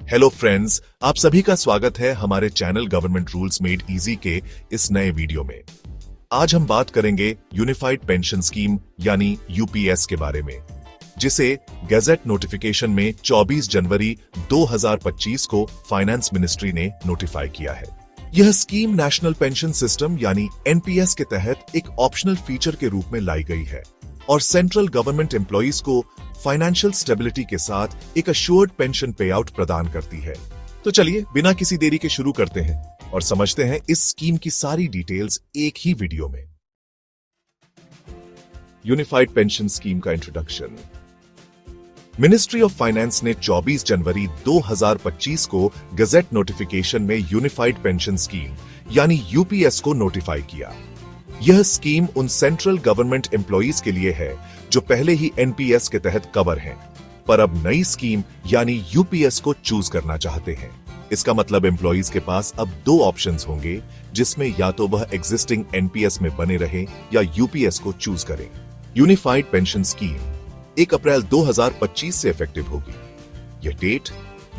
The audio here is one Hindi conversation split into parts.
हेलो फ्रेंड्स, आप सभी का स्वागत है हमारे channel government rules made easy के इस नए वीडियो में। आज हम बात करेंगे यूनिफाइड पेंशन स्कीम यानी यूपीएस के बारे में, जिसे गैजेट नोटिफिकेशन में 24 जनवरी 2025 को फाइनेंस मिनिस्ट्री ने नोटिफाई किया है। यह स्कीम नेशनल पेंशन सिस्टम यानी एनपीएस के तहत एक ऑप्शनल फीचर के रूप में लाई गई है और सेंट्रल गवर्नमेंट एम्प्लॉइज को फाइनेंशियल स्टेबिलिटी के साथ एक अश्योर्ड पेंशन पे आउट प्रदान करती है। तो चलिए बिना किसी देरी के शुरू करते हैं और समझते हैं इस स्कीम की सारी डिटेल्स एक ही वीडियो में। यूनिफाइड पेंशन स्कीम का इंट्रोडक्शन। मिनिस्ट्री ऑफ फाइनेंस ने 24 जनवरी 2025 को गजेट नोटिफिकेशन में यूनिफाइड पेंशन स्कीम यानी यूपीएस को नोटिफाई किया। यह स्कीम उन सेंट्रल गवर्नमेंट एम्प्लॉइज के लिए है जो पहले ही एनपीएस के तहत कवर हैं, पर अब नई स्कीम यानी यूपीएस को चूज करना चाहते हैं। इसका मतलब एम्प्लॉइज के पास अब दो ऑप्शंस होंगे, जिसमें या तो वह एग्जिस्टिंग एनपीएस में बने रहें या यूपीएस को चूज करें। यूनिफाइड पेंशन स्कीम 1 अप्रैल 2025 से इफेक्टिव होगी। यह डेट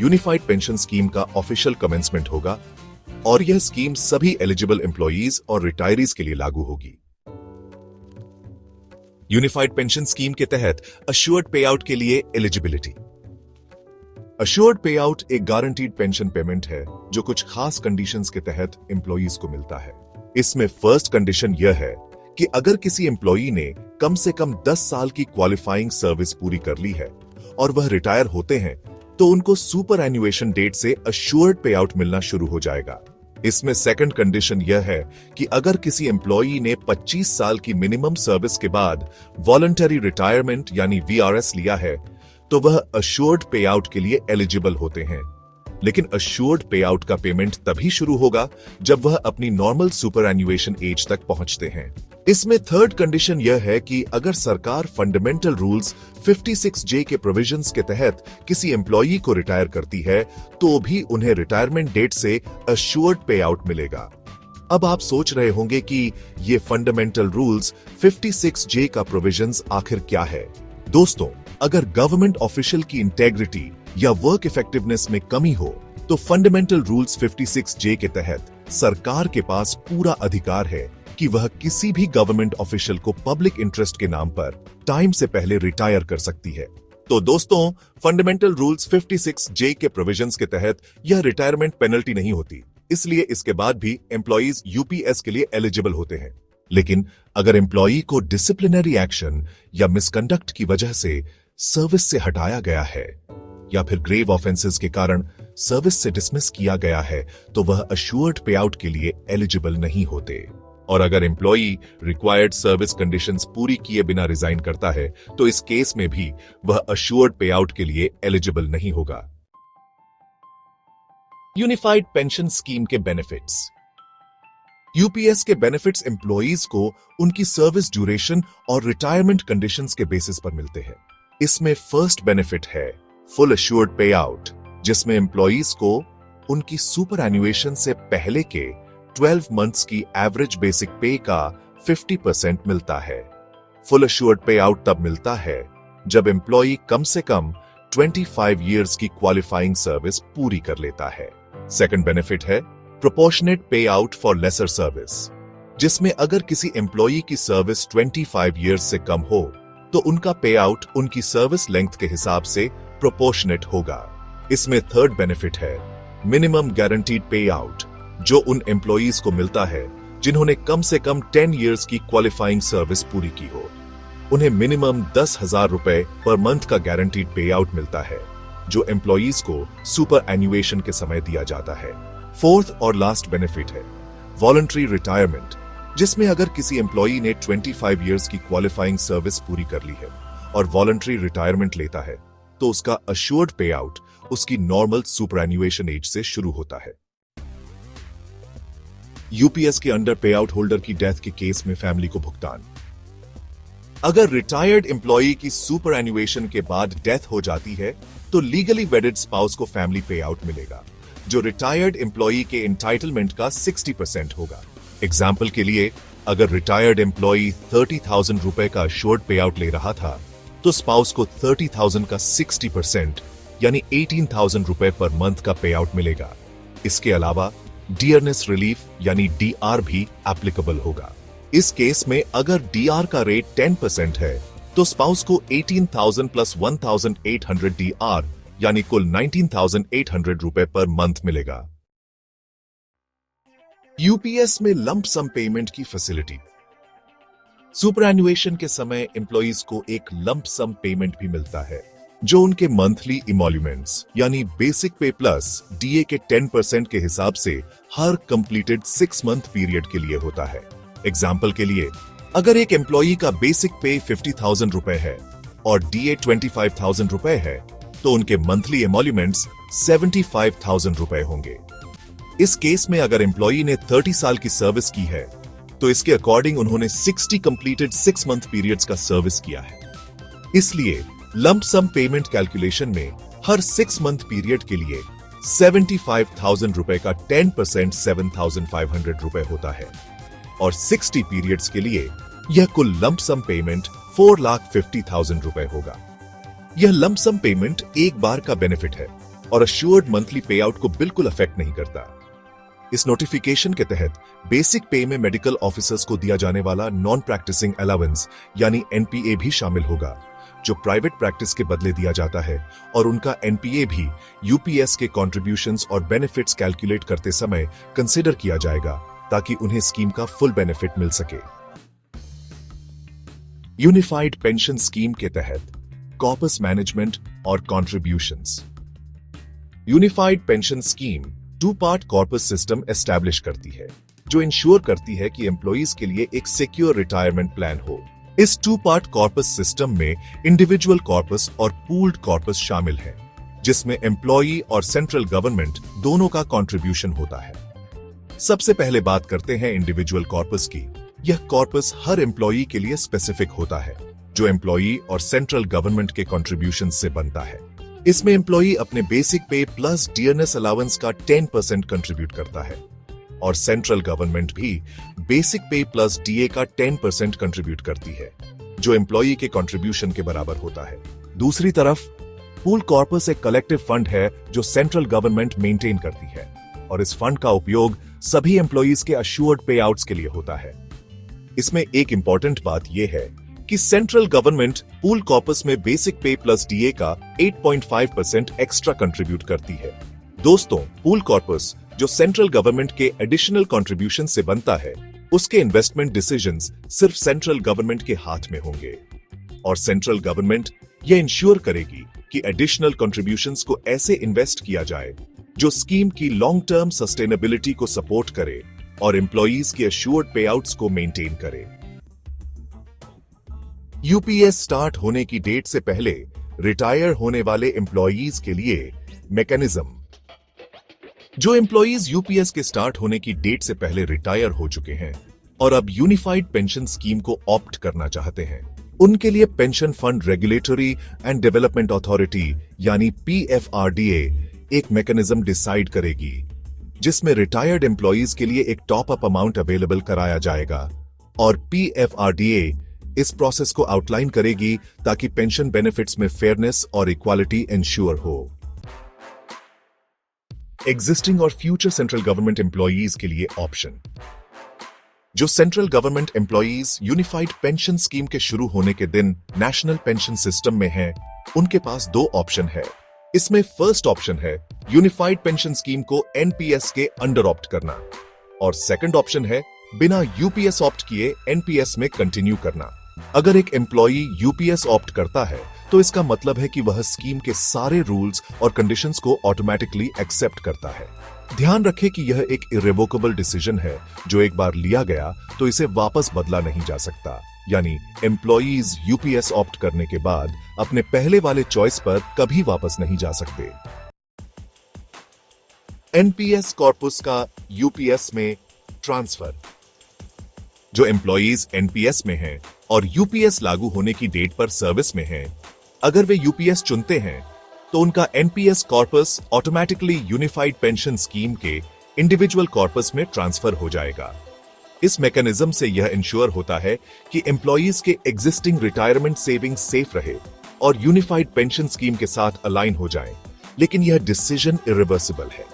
यूनिफाइड पेंशन स्कीम का ऑफिशियल कमेंसमेंट होगा और यह स्कीम सभी एलिजिबल एम्प्लॉइज और रिटायरीज के लिए लागू होगी। यूनिफाइड पेंशन स्कीम के तहत अश्योर्ड पे आउट के लिए एलिजिबिलिटी। अश्योर्ड पे आउट एक गारंटीड पेंशन पेमेंट है जो कुछ खास कंडीशंस के तहत एम्प्लॉइज को मिलता है। इसमें फर्स्ट कंडीशन यह है कि अगर किसी एम्प्लॉई ने कम से कम 10 साल की क्वालिफाइंग सर्विस पूरी कर ली है और वह रिटायर होते हैं तो उनको सुपर एन्युएशन डेट से अश्योर्ड पे आउट मिलना शुरू हो जाएगा। इसमें सेकंड कंडीशन यह है कि अगर किसी एम्प्लॉई ने 25 साल की मिनिमम सर्विस के बाद वॉलंटरी रिटायरमेंट यानी वीआरएस लिया है तो वह अश्योर्ड पे आउट के लिए एलिजिबल होते हैं। लेकिन अश्योर्ड पे आउट का पेमेंट तभी शुरू होगा जब वह अपनी नॉर्मल सुपर एन्युएशन एज तक पहुंचते हैं। इसमें थर्ड कंडीशन यह है कि अगर सरकार फंडामेंटल रूल्स 56J के प्रोविजंस के तहत किसी एम्प्लॉई को रिटायर करती है तो भी उन्हें रिटायरमेंट डेट से अश्योर्ड पे आउट मिलेगा। अब आप सोच रहे होंगे कि ये फंडामेंटल रूल्स 56J का प्रोविजंस आखिर क्या है। दोस्तों, अगर गवर्नमेंट ऑफिशियल की इंटेग्रिटी या वर्क इफेक्टिवनेस में कमी हो तो फंडामेंटल रूल्स 56J के तहत सरकार के पास पूरा अधिकार है कि वह किसी भी गवर्नमेंट ऑफिशियल को पब्लिक इंटरेस्ट के नाम पर टाइम से पहले रिटायर कर सकती है। तो दोस्तों, फंडामेंटल रूल्स 56J के प्रोविजंस के तहत यह रिटायरमेंट पेनल्टी नहीं होती, इसलिए इसके बाद भी एम्प्लॉइज यूपीएस के लिए एलिजिबल होते हैं। लेकिन अगर एम्प्लॉई को डिसिप्लिनरी एक्शन या मिसकंडक्ट की वजह से सर्विस से हटाया गया है या फिर ग्रेव ऑफेंसेस के कारण सर्विस से डिसमिस किया गया है तो वह अश्योर्ड पे आउट के लिए एलिजिबल नहीं होते। और अगर एम्प्लॉई रिक्वायर्ड सर्विस कंडीशंस पूरी किए बिना रिजाइन करता है तो इस केस में भी वह अश्योर्ड पे आउट के लिए एलिजिबल नहीं होगा। यूनिफाइड पेंशन स्कीम के बेनिफिट्स। यूपीएस के बेनिफिट्स एम्प्लॉइज को उनकी सर्विस ड्यूरेशन और रिटायरमेंट कंडीशंस के बेसिस पर मिलते हैं। इसमें फर्स्ट बेनिफिट है फुल अश्योर्ड पे आउट, जिसमें एम्प्लॉइज को उनकी सुपर एन्युएशन से पहले के 12 मंथ्स की एवरेज बेसिक पे का 50% मिलता है। फुल अश्योर्ड पे आउट तब मिलता है जब एम्प्लॉई कम से कम 25 इयर्स की क्वालिफाइंग सर्विस पूरी कर लेता है। सेकंड बेनिफिट है प्रोपोर्शनेट पे आउट फॉर लेसर सर्विस, जिसमें अगर किसी एम्प्लॉई की सर्विस 25 इयर्स से कम हो तो उनका पे आउट उनकी सर्विस लेंथ के हिसाब से प्रोपोर्शनेट होगा। इसमें थर्ड बेनिफिट है मिनिमम गारंटीड पे आउट, जो उन एम्प्लॉइज को मिलता है जिन्होंने कम से कम 10 इयर्स की क्वालिफाइंग सर्विस पूरी की हो। उन्हें मिनिमम 10,000 रुपए पर मंथ का गारंटीड पे आउट मिलता है, जो एम्प्लॉइज को सुपर एन्युएशन के समय दिया जाता है। फोर्थ और लास्ट बेनिफिट है वॉलंटरी रिटायरमेंट, जिसमें अगर किसी एम्प्लॉई ने 25 इयर्स की क्वालिफाइंग सर्विस पूरी कर ली है और वॉलंटरी रिटायरमेंट लेता है तो उसका अश्योर्ड पे आउट उसकी नॉर्मल सुपर एन्युएशन एज से शुरू होता है। यूपीएस के अंडर पे आउट होल्डर की डेथ के केस में फैमिली को भुगतान। अगर रिटायर्ड एम्प्लॉई की सुपर एन्युएशन के बाद डेथ हो जाती है तो लीगली वेडेड स्पाउस को फैमिली पे आउट मिलेगा, जो रिटायर्ड एम्प्लॉई के एंटाइटलमेंट का 60% होगा। एग्जाम्पल के लिए, अगर रिटायर्ड एम्प्लॉई 30,000 रुपए का अश्योर्ड पे आउट ले रहा था तो स्पाउस को 30,000 का 60% यानी 18,000 रुपए पर मंथ का पे आउट मिलेगा। इसके अलावा डियरनेस रिलीफ यानी डीआर भी एप्लीकेबल होगा। इस केस में अगर डीआर का रेट 10% है तो स्पाउस को 18,000 प्लस 1,800 डीआर यानी कुल 19,800 रुपए पर मंथ मिलेगा। यूपीएस में लंप सम पेमेंट की फैसिलिटी। सुपरएन्युएशन के समय एम्प्लॉइज को एक लंप सम पेमेंट भी मिलता है जो उनके मंथली इमोल्यूमेंट्स यानी बेसिक पे प्लस डीए के 10% के हिसाब से हर कंप्लीटेड 6 मंथ पीरियड के लिए होता है। एग्जाम्पल के लिए, अगर एक एम्प्लॉई का बेसिक पे 50,000 रुपए है और डीए 25,000 रुपए है तो उनके मंथली इमोल्यूमेंट्स 75,000 रुपए होंगे। इस केस में अगर एम्प्लॉई ने 30 साल की सर्विस की है तो इसके अकॉर्डिंग उन्होंने 60 कंप्लीटेड 6 मंथ पीरियड्स का सर्विस किया है। इसलिए लंप सम पेमेंट कैलकुलेशन में हर 6 मंथ पीरियड के लिए 75,000 रुपए का 10% 7,500 रुपए होता है और 60 पीरियड्स के लिए यह कुल लंप सम पेमेंट 4,50,000 रुपए होगा। यह लंप सम पेमेंट एक बार का बेनिफिट है और अश्योर्ड मंथली पे आउट को बिल्कुल अफेक्ट नहीं करता। इस नोटिफिकेशन के तहत बेसिक पे में मेडिकल ऑफिसर्स को दिया जाने वाला नॉन प्रैक्टिसिंग अलाउंस यानी एनपीए भी शामिल होगा जो प्राइवेट प्रैक्टिस के बदले दिया जाता है और उनका एनपीए भी यूपीएस के कॉन्ट्रीब्यूशंस और बेनिफिट्स कैलकुलेट करते समय कंसिडर किया जाएगा ताकि उन्हें स्कीम का फुल बेनिफिट मिल सके। यूनिफाइड पेंशन स्कीम के तहत कॉर्पस मैनेजमेंट और contributions. Unified pension scheme two part corpus system establish करती है जो इंश्योर करती है कि एम्प्लॉइज के लिए एक सिक्योर रिटायरमेंट प्लान हो। इस 2-पार्ट कॉर्पस सिस्टम में इंडिविजुअल कॉर्पस और पूल्ड कॉर्पस शामिल है जिसमें एम्प्लॉई और सेंट्रल गवर्नमेंट दोनों का कंट्रीब्यूशन होता है। सबसे पहले बात करते हैं इंडिविजुअल कॉर्पस की। यह कॉर्पस हर एम्प्लॉई के लिए स्पेसिफिक होता है जो एम्प्लॉई और सेंट्रल गवर्नमेंट के कंट्रीब्यूशन से बनता है। इसमें एम्प्लॉई अपने बेसिक पे प्लस डियरनेस अलाउंस का 10% कंट्रीब्यूट करता है और सेंट्रल गवर्नमेंट भी बेसिक पे प्लस डीए का 10% कंट्रीब्यूट करती है जो एम्प्लॉई के कंट्रीब्यूशन के बराबर होता है। दूसरी तरफ पूल कॉर्पस एक कलेक्टिव फंड है जो सेंट्रल गवर्नमेंट मेंटेन करती है और इस फंड का उपयोग सभी एम्प्लॉइज के अश्योर्ड पे आउट्स के लिए होता है। इसमें एक इंपॉर्टेंट बात यह है कि सेंट्रल गवर्नमेंट पूल कॉर्पस में बेसिक पे प्लस डीए का 8.5% एक्स्ट्रा कंट्रीब्यूट करती है। दोस्तों, पूल कॉर्पस जो सेंट्रल गवर्नमेंट के एडिशनल कंट्रीब्यूशन से बनता है उसके इन्वेस्टमेंट डिसीजंस सिर्फ सेंट्रल गवर्नमेंट के हाथ में होंगे और सेंट्रल गवर्नमेंट यह इंश्योर करेगी कि एडिशनल कंट्रीब्यूशंस को ऐसे इन्वेस्ट किया जाए जो स्कीम की लॉन्ग टर्म सस्टेनेबिलिटी को सपोर्ट करे और एम्प्लॉइज के अश्योर्ड पे आउट्स को मेंटेन करे। यूपीएस स्टार्ट होने की डेट से पहले रिटायर होने वाले एम्प्लॉइज के लिए मैकेनिज्म। जो एम्प्लॉइज यूपीएस के स्टार्ट होने की डेट से पहले रिटायर हो चुके हैं और अब यूनिफाइड पेंशन स्कीम को ऑप्ट करना चाहते हैं उनके लिए pension fund regulatory and development authority यानी पीएफआरडीए एक मैकेनिज्म डिसाइड करेगी जिसमें रिटायर्ड एम्प्लॉइज के लिए एक टॉप अप अमाउंट अवेलेबल कराया जाएगा और पीएफआरडीए इस प्रोसेस को आउटलाइन करेगी ताकि पेंशन बेनिफिट्स में फेयरनेस और इक्वालिटी इंश्योर हो। एग्जिस्टिंग और फ्यूचर सेंट्रल गवर्नमेंट एम्प्लॉइज के लिए ऑप्शन। जो central government employees unified pension scheme के शुरू होने के दिन नेशनल पेंशन सिस्टम में हैं, उनके पास 2 ऑप्शन है। इसमें फर्स्ट ऑप्शन है यूनिफाइड पेंशन स्कीम को एनपीएस के अंडर ऑप्ट करना और सेकंड ऑप्शन है बिना यूपीएस ऑप्ट किए एनपीएस में कंटिन्यू करना। अगर एक एम्प्लॉई यूपीएस ऑप्ट करता है तो इसका मतलब है कि वह स्कीम के सारे रूल्स और कंडीशंस को ऑटोमेटिकली एक्सेप्ट करता है। ध्यान रखें कि यह एक इरेवोकेबल डिसीजन है जो एक बार लिया गया तो इसे वापस बदला नहीं जा सकता, यानी एम्प्लॉइज यूपीएस ऑप्ट करने के बाद अपने पहले वाले चॉइस पर कभी वापस नहीं जा सकते। एनपीएस कॉर्पस का यूपीएस में ट्रांसफर। जो एम्प्लॉइज एनपीएस में हैं और यूपीएस लागू होने की डेट पर सर्विस में हैं, अगर वे यूपीएस चुनते हैं तो उनका NPS corpus automatically unified pension scheme के इंडिविजुअल कॉर्पस में ट्रांसफर हो जाएगा। इस मैकेनिज्म से यह इंश्योर होता है कि एम्प्लॉइज के एग्जिस्टिंग रिटायरमेंट सेविंग्स सेफ रहे और यूनिफाइड पेंशन स्कीम के साथ अलाइन हो जाएं, लेकिन यह डिसीजन इरिवर्सिबल है,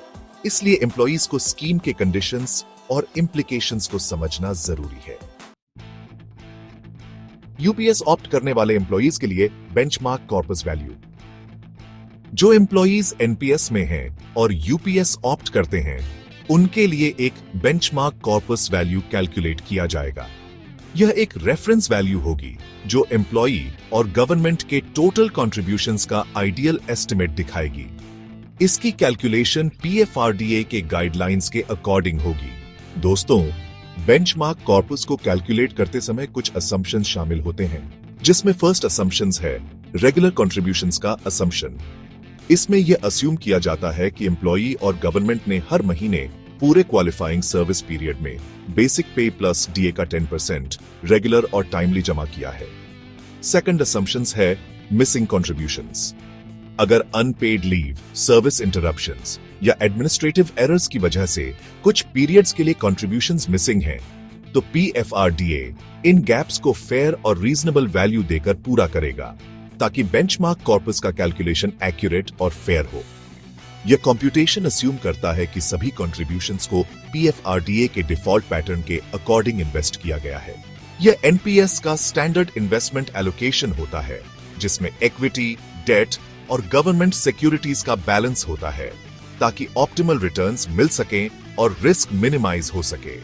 इसलिए एम्प्लॉइज को स्कीम के कंडीशंस और इम्प्लीकेशंस को समझना जरूरी है। यूपीएस ऑप्ट करने वाले एम्प्लॉइज के लिए बेंचमार्क कॉर्पस वैल्यू। जो एम्प्लॉइज एनपीएस में हैं और यूपीएस ऑप्ट करते हैं, उनके लिए एक बेंचमार्क कॉर्पस वैल्यू कैलकुलेट किया जाएगा। यह एक रेफरेंस वैल्यू होगी जो एम्प्लॉई और गवर्नमेंट के टोटल कॉन्ट्रीब्यूशंस का आइडियल एस्टिमेट दिखाएगी। इसकी कैलकुलेशन पीएफआरडीए के गाइडलाइंस के अकॉर्डिंग होगी। दोस्तों, बेंचमार्क कॉर्पस को कैलकुलेट करते समय कुछ असम्पशंस शामिल होते हैं, जिसमें फर्स्ट असम्पशंस है रेगुलर कॉन्ट्रीब्यूशंस का असम्पशन। इसमें यह अस्यूम किया जाता है कि एम्प्लॉई और गवर्नमेंट ने हर महीने पूरे क्वालिफाइंग सर्विस पीरियड में बेसिक पे प्लस डीए का 10% रेगुलर और टाइमली जमा किया है। सेकंड असम्पशंस है मिसिंग कॉन्ट्रीब्यूशंस। अगर अनपेड लीव, सर्विस इंटरप्शंस या एडमिनिस्ट्रेटिव एरर्स की वजह से कुछ पीरियड्स के लिए कॉन्ट्रीब्यूशंस मिसिंग हैं, तो पीएफआरडीए इन गैप्स को फेयर और रीजनेबल वैल्यू देकर पूरा करेगा, ताकि बेंचमार्क कॉर्पस का कैलकुलेशन एक्यूरेट और फेयर हो। यह कंप्यूटेशन अस्यूम करता है कि सभी कॉन्ट्रीब्यूशंस को पीएफआरडीए के डिफॉल्ट पैटर्न के अकॉर्डिंग इन्वेस्ट किया गया है। यह एनपीएस का स्टैंडर्ड इन्वेस्टमेंट एलोकेशन होता है, जिसमें इक्विटी, डेट और गवर्नमेंट सिक्योरिटीज का बैलेंस होता है, ताकि ऑप्टिमल रिटर्न्स मिल सकें और रिस्क मिनिमाइज हो सके।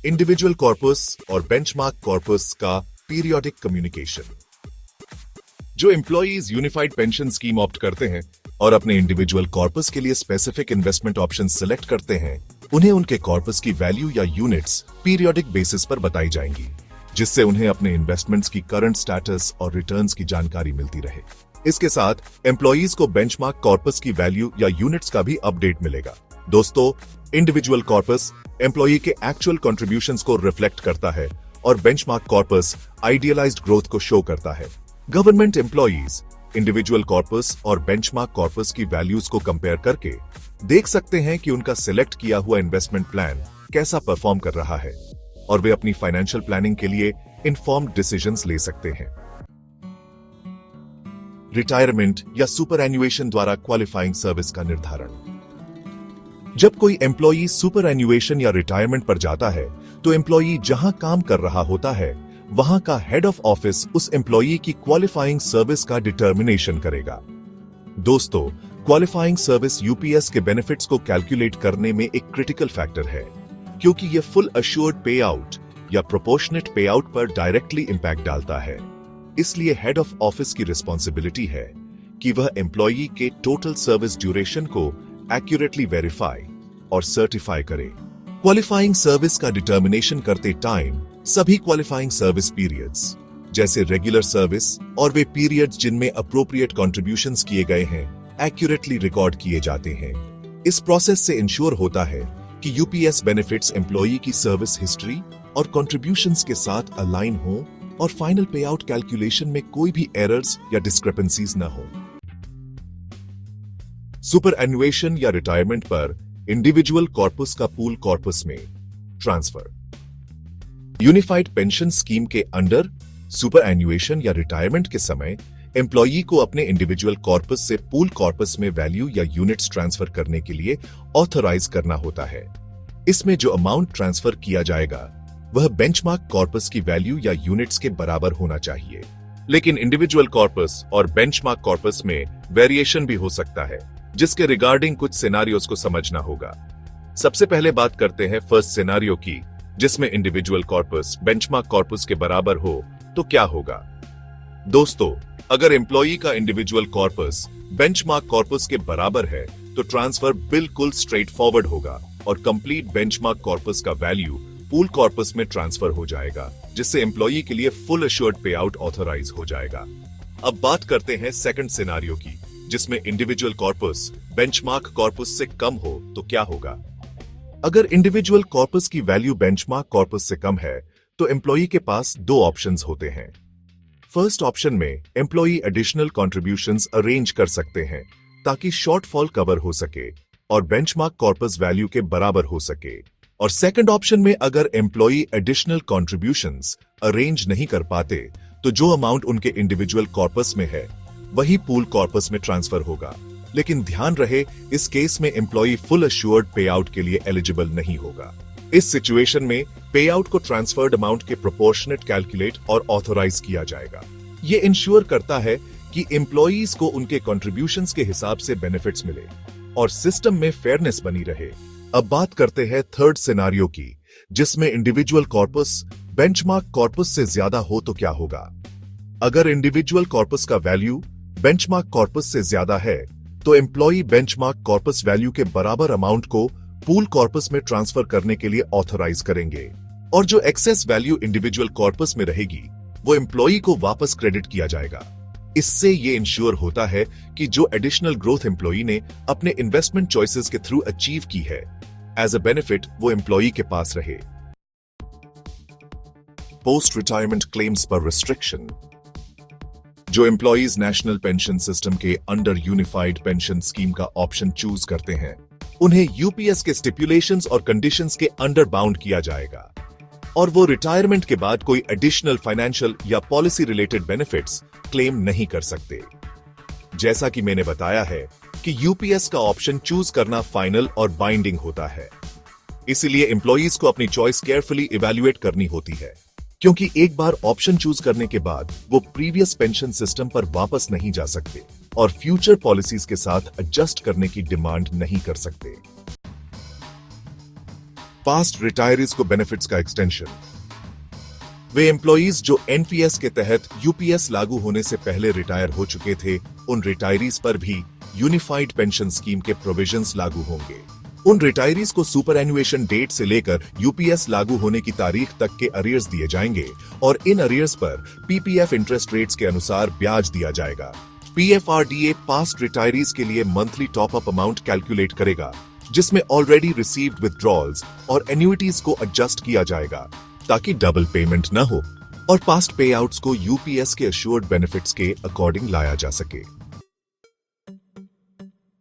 इंडिविजुअल कॉर्पस और बेंचमार्क कॉर्पस का पीरियोडिक कम्युनिकेशन। जो employees unified pension scheme opt करते हैं और अपने इंडिविजुअल कॉर्पस के लिए स्पेसिफिक इन्वेस्टमेंट ऑप्शन सिलेक्ट करते हैं, उन्हें उनके कॉर्पस की वैल्यू या यूनिट्स पीरियोडिक बेसिस पर बताई जाएंगी, जिससे उन्हें अपने इन्वेस्टमेंट्स की करंट स्टेटस और रिटर्न्स की जानकारी मिलती रहे। इसके साथ एम्प्लॉइज को बेंचमार्क कॉर्पस की वैल्यू या यूनिट्स का भी अपडेट मिलेगा। दोस्तों, इंडिविजुअल कॉर्पस एम्प्लॉई के एक्चुअल कॉन्ट्रीब्यूशंस को रिफ्लेक्ट करता है और बेंचमार्क कॉर्पस आइडियलाइज्ड ग्रोथ को शो करता है। गवर्नमेंट एम्प्लॉइज इंडिविजुअल कॉर्पस और बेंचमार्क कॉर्पस की वैल्यूज को कंपेयर करके देख सकते हैं कि उनका सिलेक्ट किया हुआ इन्वेस्टमेंट प्लान कैसा परफॉर्म कर रहा है, और वे अपनी फाइनेंशियल प्लानिंग के लिए इन्फॉर्म्ड डिसीजंस ले सकते हैं। रिटायरमेंट या सुपर एन्युएशन द्वारा क्वालिफाइंग सर्विस का निर्धारण। जब कोई एम्प्लॉई सुपर एन्युएशन या रिटायरमेंट पर जाता है, तो एम्प्लॉई जहां काम कर रहा होता है, वहां का हेड ऑफ ऑफिस उस एम्प्लॉई की क्वालिफाइंग सर्विस का डिटर्मिनेशन करेगा। दोस्तों, क्वालिफाइंग सर्विस यूपीएस के बेनिफिट्स को कैलकुलेट करने में एक क्रिटिकल फैक्टर है, क्योंकि यह फुल अश्योर्ड पे आउट या प्रोपोर्शनेट पे आउट पर डायरेक्टली इंपैक्ट डालता है। इसलिए हेड ऑफ ऑफिस की रिस्पॉन्सिबिलिटी है कि वह एम्प्लॉई के टोटल सर्विस ड्यूरेशन को एक्यूरेटली वेरीफाई और सर्टिफाई करे। क्वालिफाइंग सर्विस का डिटर्मिनेशन करते टाइम सभी क्वालिफाइंग सर्विस पीरियड्स, जैसे रेगुलर सर्विस और वे पीरियड्स जिनमें अप्रोप्रिएट कॉन्ट्रीब्यूशंस किए गए हैं, एक्यूरेटली रिकॉर्ड किए जाते हैं। इस प्रोसेस से इंश्योर होता है कि यूपीएस बेनिफिट्स एम्प्लॉई की सर्विस हिस्ट्री और कॉन्ट्रीब्यूशंस के साथ अलाइन हो और फाइनल पे आउट कैलकुलेशन में कोई भी एरर्स या डिस्क्रिपेंसीज न हो। सुपर एन्युएशन या रिटायरमेंट पर इंडिविजुअल कॉर्पस का पूल कॉर्पस में ट्रांसफर। यूनिफाइड पेंशन स्कीम के अंडर सुपर एन्युएशन या रिटायरमेंट के समय एम्प्लॉई को अपने इंडिविजुअल कॉर्पस से पूल कॉर्पस में वैल्यू या यूनिट्स ट्रांसफर करने के लिए ऑथराइज करना होता है। इसमें जो अमाउंट ट्रांसफर किया जाएगा वह बेंचमार्क कॉर्पस की वैल्यू या यूनिट्स के बराबर होना चाहिए। लेकिन इंडिविजुअल कॉर्पस और बेंचमार्क कॉर्पस में वेरिएशन भी हो सकता है, जिसके रिगार्डिंग कुछ सिनारियोस को समझना होगा। सबसे पहले बात करते हैं फर्स्ट सिनारियो की, जिसमें इंडिविजुअल कॉर्पस बेंचमार्क कॉर्पस के बराबर हो तो क्या होगा। दोस्तों, अगर एम्प्लॉई का इंडिविजुअल कॉर्पस बेंचमार्क कॉर्पस के बराबर है तो ट्रांसफर बिल्कुल स्ट्रेट फॉरवर्ड होगा और कंप्लीट बेंचमार्क कॉर्पस का वैल्यू पूल कॉर्पस में ट्रांसफर हो जाएगा, जिससे एम्प्लॉई के लिए फुल अश्योर्ड पे आउट ऑथराइज हो जाएगा। अब बात करते हैं सेकंड सिनारियो की, जिसमें इंडिविजुअल कॉर्पस बेंचमार्क कॉर्पस से कम हो तो क्या होगा। अगर इंडिविजुअल कॉर्पस की वैल्यू बेंचमार्क कॉर्पस से कम है तो एम्प्लॉई के पास दो ऑप्शंस होते हैं। फर्स्ट ऑप्शन में एम्प्लॉई एडिशनल कॉन्ट्रीब्यूशंस अरेंज कर सकते हैं ताकि शॉर्टफॉल कवर हो सके और बेंचमार्क कॉर्पस वैल्यू के बराबर हो सके। और सेकंड ऑप्शन में अगर एम्प्लॉई एडिशनल कॉन्ट्रीब्यूशंस अरेंज नहीं कर पाते तो जो अमाउंट उनके इंडिविजुअल कॉर्पस में है वही पूल कॉर्पस में ट्रांसफर होगा। लेकिन ध्यान रहे, इस केस में एम्प्लॉई फुल अश्योर्ड पे आउट के लिए एलिजिबल नहीं होगा। इस सिचुएशन में पे आउट को ट्रांसफर्ड अमाउंट के प्रोपोर्शनेट कैलकुलेट और ऑथोराइज किया जाएगा। ये इंश्योर करता है कि एम्प्लॉइज को उनके कॉन्ट्रीब्यूशंस के हिसाब से बेनिफिट्स मिले और सिस्टम में फेयरनेस बनी रहे। अब बात करते हैं थर्ड सिनारियो की, जिसमें इंडिविजुअल कॉर्पस बेंचमार्क कॉर्पस से ज्यादा हो तो क्या होगा। अगर इंडिविजुअल कॉर्पस का वैल्यू बेंचमार्क कॉर्पस से ज्यादा है तो एम्प्लॉई बेंचमार्क कॉर्पस वैल्यू के बराबर अमाउंट को पूल कॉर्पस में ट्रांसफर करने के लिए ऑथराइज करेंगे और जो एक्सेस वैल्यू इंडिविजुअल कॉर्पस में रहेगी वो एम्प्लॉई को वापस क्रेडिट किया जाएगा। इससे ये इंश्योर होता है कि जो एडिशनल ग्रोथ एम्प्लॉई ने अपने इन्वेस्टमेंट चॉइसेस के थ्रू अचीव की है, एज अ बेनिफिट वो एम्प्लॉई के पास रहे। पोस्ट रिटायरमेंट क्लेम्स पर रिस्ट्रिक्शन। जो एम्प्लॉइज नेशनल पेंशन सिस्टम के अंडर यूनिफाइड पेंशन स्कीम का ऑप्शन चूज करते हैं, उन्हें यूपीएस के स्टिपुलेशंस और कंडीशंस के अंडर बाउंड किया जाएगा और वो रिटायरमेंट के बाद कोई एडिशनल फाइनेंशियल या पॉलिसी रिलेटेड बेनिफिट्स क्लेम नहीं कर सकते। जैसा कि मैंने बताया है कि यूपीएस का ऑप्शन चूज करना फाइनल और बाइंडिंग होता है, इसलिए एम्प्लॉइज को अपनी चॉइस केयरफुली इवैल्यूएट करनी होती है, क्योंकि एक बार ऑप्शन चूज करने के बाद वो प्रीवियस पेंशन सिस्टम पर वापस नहीं जा सकते और फ्यूचर पॉलिसीज के साथ एडजस्ट करने की डिमांड नहीं कर सकते। पास्ट रिटायरीज को बेनिफिट्स का एक्सटेंशन। वे एम्प्लॉइज जो एनपीएस के तहत यूपीएस लागू होने से पहले रिटायर हो चुके थे, उन रिटायरीज पर भी यूनिफाइड पेंशन स्कीम के प्रोविजंस लागू होंगे। उन रिटायरीज को सुपर एनुएशन डेट से लेकर यूपीएस लागू होने की तारीख तक के अरियर्स दिए जाएंगे और इन अरियर्स पर पीपीएफ इंटरेस्ट रेट्स के अनुसार ब्याज दिया जाएगा। पीएफआरडीए पास्ट रिटायरीज के लिए monthly top up amount calculate करेगा, जिसमें ऑलरेडी रिसीव्ड विथड्रॉल्स और एन्युइटीज को एडजस्ट किया जाएगा ताकि डबल पेमेंट न हो और पास्ट पे आउट्स को यूपीएस के अश्योर्ड बेनिफिट्स के अकॉर्डिंग लाया जा सके।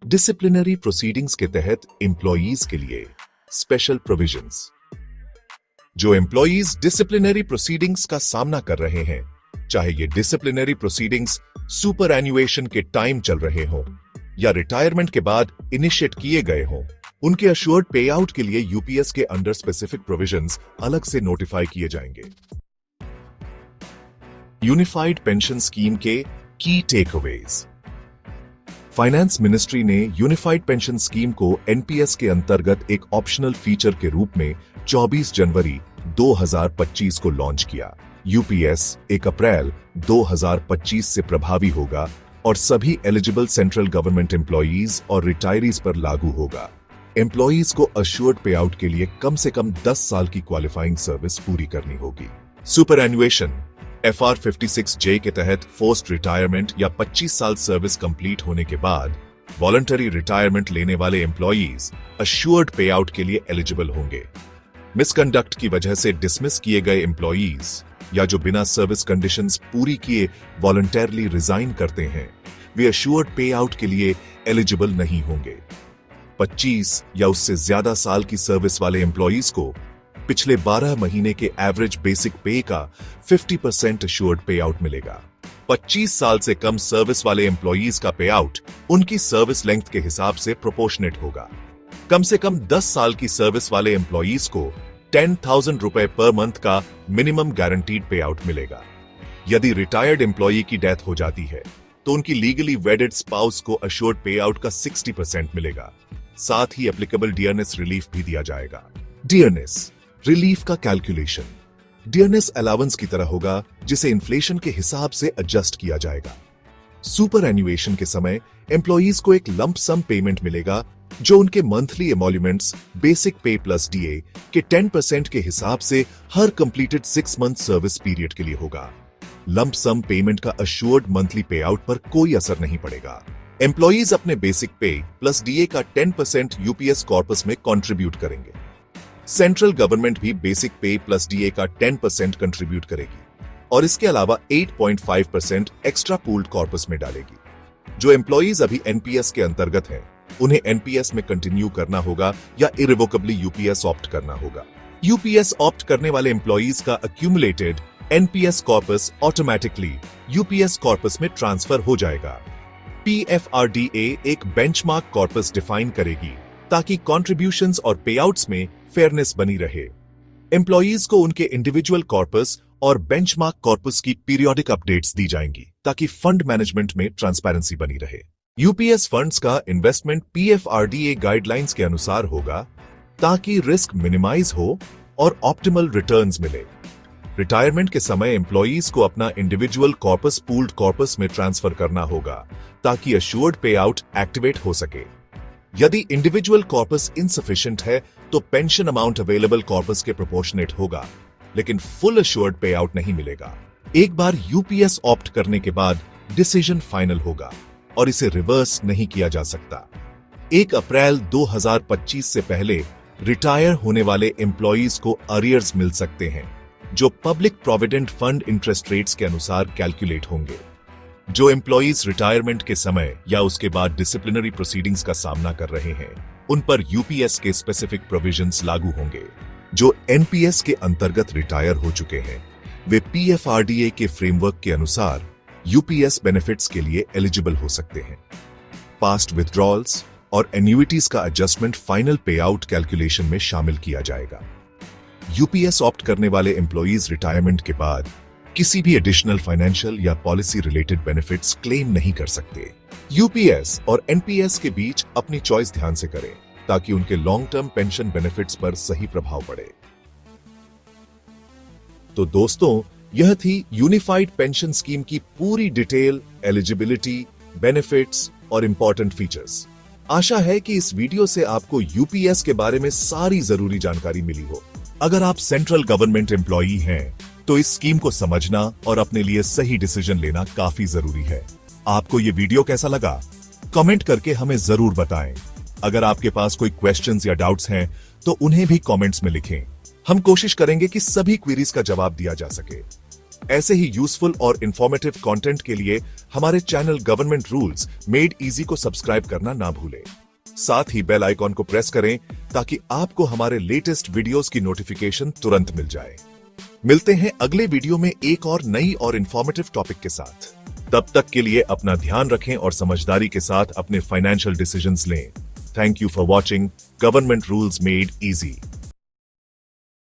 डिसिप्लिनरी प्रोसीडिंग्स के तहत एम्प्लॉइज के लिए स्पेशल प्रोविजंस। जो एम्प्लॉइज डिसिप्लिनरी प्रोसीडिंग्स का सामना कर रहे हैं, चाहे ये डिसिप्लिनरी प्रोसीडिंग्स सुपर एनुएशन के टाइम चल रहे हों या रिटायरमेंट के बाद इनिशिएट किए गए हों, उनके अश्योर्ड पे आउट के लिए यूपीएस के अंडर स्पेसिफिक प्रोविजंस अलग से नोटिफाई किए जाएंगे। यूनिफाइड पेंशन स्कीम के की टेकअवेज। फाइनेंस मिनिस्ट्री ने यूनिफाइड पेंशन स्कीम को एनपीएस के अंतर्गत एक ऑप्शनल फीचर के रूप में 24 जनवरी 2025 को लॉन्च किया। यूपीएस 1 अप्रैल 2025 से प्रभावी होगा और सभी एलिजिबल सेंट्रल गवर्नमेंट एम्प्लॉइज और रिटायरीज पर लागू होगा। एम्प्लॉइज को अश्योर्ड पे आउट के लिए कम से कम 10 साल की क्वालिफाइंग सर्विस पूरी करनी होगी। सुपर एनुएशन FR 56J के तहत फोर्स्ड रिटायरमेंट या 25 साल सर्विस कंप्लीट होने के बाद वॉलंटरी रिटायरमेंट लेने वाले एम्प्लॉइज अश्योर्ड पे आउट के लिए एलिजिबल होंगे। मिसकंडक्ट की वजह से डिसमिस किए गए एम्प्लॉइज या जो बिना सर्विस कंडीशंस पूरी किए वॉलंटरली रिजाइन करते हैं, वे अश्योर्ड पे आउट के लिए एलिजिबल नहीं होंगे। 25 या उससे ज्यादा साल की सर्विस वाले एम्प्लॉइज को पिछले 12 महीने के एवरेज बेसिक पे का 50% अश्योर्ड पे आउट मिलेगा। 25 साल से कम सर्विस वाले एम्प्लॉइज का पे आउट उनकी सर्विस लेंथ के हिसाब से प्रोपोर्शनेट होगा। कम से कम 10 साल की सर्विस वाले एम्प्लॉइज को 10,000 रुपए पर मंथ का मिनिमम गारंटीड पे आउट मिलेगा। यदि रिटायर्ड एम्प्लॉई की डेथ हो जाती है तो उनकी लीगली वेडेड स्पाउस को अश्योर्ड पे आउट का 60% मिलेगा। साथ ही एप्लीकेबल डियरनेस रिलीफ भी दिया जाएगा। डियरनेस रिलीफ का कैलकुलेशन डियरनेस अलाउंस की तरह होगा, जिसे इन्फ्लेशन के हिसाब से एडजस्ट किया जाएगा। सुपर एन्युएशन के समय एम्प्लॉइज को एक लंप सम पेमेंट मिलेगा जो उनके मंथली एमोल्यूमेंट्स बेसिक पे प्लस डीए के 10% के हिसाब से हर कंप्लीटेड 6 मंथ सर्विस पीरियड के लिए होगा। लंप सम पेमेंट का अश्योर्ड मंथली पे आउट पर कोई असर नहीं पड़ेगा। एम्प्लॉइज अपने बेसिक पे प्लस डीए का 10% यूपीएस कॉर्पस में कंट्रीब्यूट करेंगे। सेंट्रल गवर्नमेंट भी बेसिक पे प्लस डीए का 10% कंट्रीब्यूट करेगी और इसके अलावा 8.5% एक्स्ट्रा पूल्ड कॉर्पस में डालेगी। जो एम्प्लॉइज अभी एनपीएस के अंतर्गत हैं, उन्हें एनपीएस में कंटिन्यू करना होगा या इरिवोकेबली यूपीएस ऑप्ट करना होगा। यूपीएस ऑप्ट करने वाले एम्प्लॉइज का accumulated NPS corpus automatically UPS corpus में ट्रांसफर हो जाएगा। पीएफआरडीए एक बेंचमार्क कॉर्पस डिफाइन करेगी ताकि कॉन्ट्रीब्यूशंस और पेआउट्स में फेयरनेस बनी रहे। एम्प्लॉयज को उनके इंडिविजुअल कॉर्पस और बेंचमार्क कॉर्पस की पीरियोडिक अपडेट्स दी जाएंगी ताकि फंड मैनेजमेंट में ट्रांसपेरेंसी बनी रहे। यूपीएस फंड्स का इन्वेस्टमेंट पीएफआरडीए गाइडलाइंस के अनुसार होगा ताकि रिस्क मिनिमाइज हो और ऑप्टिमल रिटर्न्स मिले। रिटायरमेंट के समय एम्प्लॉयज को अपना इंडिविजुअल कॉर्पस पूल्ड कॉर्पस में ट्रांसफर करना होगा ताकि अश्योर्ड पे आउट एक्टिवेट हो सके। यदि इंडिविजुअल कॉर्पस इनसफिशिएंट है तो पेंशन अमाउंट अवेलेबल कॉर्पस के प्रोपोर्शनेट होगा, लेकिन फुल अश्योर्ड पे आउट नहीं मिलेगा। एक बार यूपीएस ऑप्ट करने के बाद डिसीजन फाइनल होगा और इसे रिवर्स नहीं किया जा सकता। 1 अप्रैल 2025 से पहले रिटायर होने वाले एम्प्लॉयज को अरियर्स मिल सकते हैं जो public provident fund interest rates के अनुसार कैलकुलेट होंगे। जो एम्प्लॉयज रिटायरमेंट के समय या उसके बाद डिसिप्लिनरी प्रोसीडिंग्स का सामना कर रहे हैं उन पर यूपीएस के स्पेसिफिक प्रोविजंस लागू होंगे। जो एनपीएस के अंतर्गत रिटायर हो चुके हैं वे पीएफआरडीए के फ्रेमवर्क के अनुसार यूपीएस बेनिफिट्स के लिए एलिजिबल हो सकते हैं। पास्ट विथड्रॉल्स और एन्युइटीज का एडजस्टमेंट फाइनल पे आउट कैलकुलेशन में शामिल किया जाएगा। यूपीएस ऑप्ट करने वाले एम्प्लॉयज रिटायरमेंट के बाद किसी भी एडिशनल फाइनेंशियल या पॉलिसी रिलेटेड बेनिफिट्स क्लेम नहीं कर सकते। यूपीएस और एनपीएस के बीच अपनी चॉइस ध्यान से करें ताकि उनके लॉन्ग टर्म पेंशन बेनिफिट्स पर सही प्रभाव पड़े। तो दोस्तों, यह थी यूनिफाइड पेंशन स्कीम की पूरी डिटेल, एलिजिबिलिटी, बेनिफिट्स और इंपॉर्टेंट फीचर्स। आशा है कि इस वीडियो से आपको यूपीएस के बारे में सारी जरूरी जानकारी मिली हो। अगर आप सेंट्रल गवर्नमेंट एम्प्लॉई हैं तो इस स्कीम को समझना और अपने लिए सही डिसीजन लेना काफी जरूरी है। आपको ये वीडियो कैसा लगा कमेंट करके हमें जरूर बताएं। अगर आपके पास कोई क्वेश्चंस या डाउट्स हैं तो उन्हें भी कमेंट्स में लिखें। हम कोशिश करेंगे कि सभी क्वेरीज का जवाब दिया जा सके। ऐसे ही यूजफुल और इंफॉर्मेटिव कंटेंट के लिए हमारे channel government rules made easy को सब्सक्राइब करना ना भूलें। साथ ही बेल आइकॉन को प्रेस करें ताकि आपको हमारे लेटेस्ट वीडियोस की नोटिफिकेशन तुरंत मिल जाए। मिलते हैं अगले वीडियो में एक और नई और इंफॉर्मेटिव टॉपिक के साथ। तब तक के लिए अपना ध्यान रखें और समझदारी के साथ अपने फाइनेंशियल डिसीजंस लें। Thank you for watching government rules made easy.